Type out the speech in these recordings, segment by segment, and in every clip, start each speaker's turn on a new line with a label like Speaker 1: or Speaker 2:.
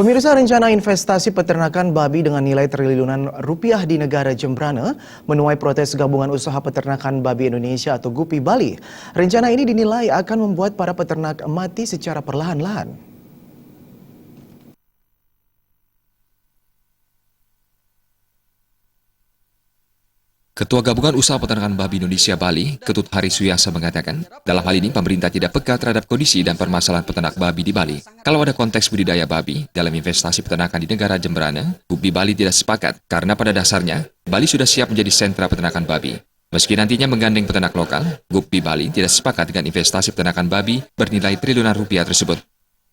Speaker 1: Pemirsa, rencana investasi peternakan babi dengan nilai triliunan rupiah di negara Jembrana menuai protes Gabungan Usaha Peternakan Babi Indonesia atau GUPI Bali. Rencana ini dinilai akan membuat para peternak mati secara perlahan-lahan.
Speaker 2: Ketua Gabungan Usaha Peternakan Babi Indonesia Bali, Ketut Hari Suyasa mengatakan, dalam hal ini pemerintah tidak peka terhadap kondisi dan permasalahan peternak babi di Bali. Kalau ada konteks budidaya babi dalam investasi peternakan di negara Jembrana, GUPI Bali tidak sepakat karena pada dasarnya Bali sudah siap menjadi sentra peternakan babi. Meski nantinya menggandeng peternak lokal, GUPI Bali tidak sepakat dengan investasi peternakan babi bernilai triliunan rupiah tersebut.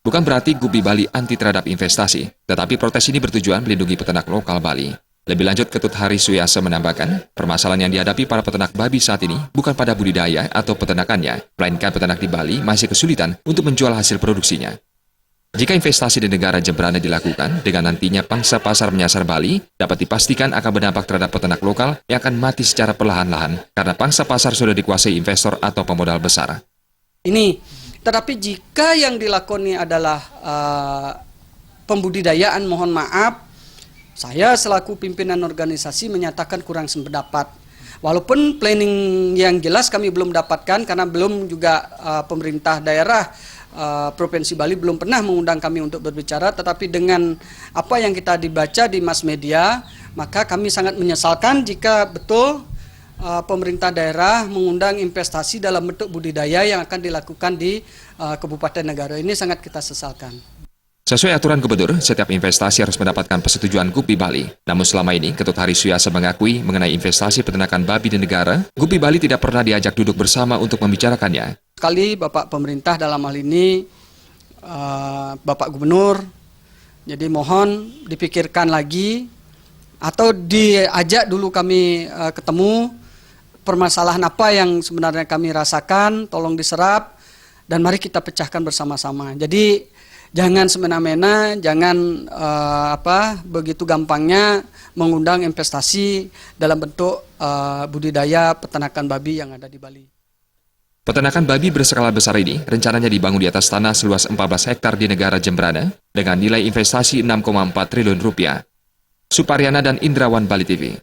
Speaker 2: Bukan berarti GUPI Bali anti terhadap investasi, tetapi protes ini bertujuan melindungi peternak lokal Bali. Lebih lanjut, Ketut Hari Suyasa menambahkan, permasalahan yang dihadapi para peternak babi saat ini bukan pada budidaya atau peternakannya, melainkan peternak di Bali masih kesulitan untuk menjual hasil produksinya. Jika investasi di negara Jembrana dilakukan dengan nantinya pangsa pasar menyasar Bali, dapat dipastikan akan berdampak terhadap peternak lokal yang akan mati secara perlahan-lahan karena pangsa pasar sudah dikuasai investor atau pemodal besar.
Speaker 3: Tetapi jika yang dilakoni adalah pembudidayaan, mohon maaf, saya selaku pimpinan organisasi menyatakan kurang sependapat. Walaupun planning yang jelas kami belum dapatkan karena belum juga pemerintah daerah Provinsi Bali belum pernah mengundang kami untuk berbicara, tetapi dengan apa yang kita dibaca di mass media, maka kami sangat menyesalkan jika betul pemerintah daerah mengundang investasi dalam bentuk budidaya yang akan dilakukan di Kabupaten Negara. Ini sangat kita sesalkan.
Speaker 2: Sesuai aturan gubernur, setiap investasi harus mendapatkan persetujuan GUPI Bali. Namun selama ini, Ketut Hari Suyasa mengakui mengenai investasi peternakan babi di negara, GUPI Bali tidak pernah diajak duduk bersama untuk membicarakannya.
Speaker 3: Sekali Bapak Pemerintah dalam hal ini, Bapak Gubernur, jadi mohon dipikirkan lagi, atau diajak dulu kami ketemu, permasalahan apa yang sebenarnya kami rasakan, tolong diserap, dan mari kita pecahkan bersama-sama. Jadi, jangan semena-mena, jangan begitu gampangnya mengundang investasi dalam bentuk budidaya peternakan babi yang ada di Bali.
Speaker 2: Peternakan babi berskala besar ini rencananya dibangun di atas tanah seluas 14 hektar di negara Jembrana dengan nilai investasi 6,4 triliun rupiah. Suparyana dan Indrawan, Bali TV.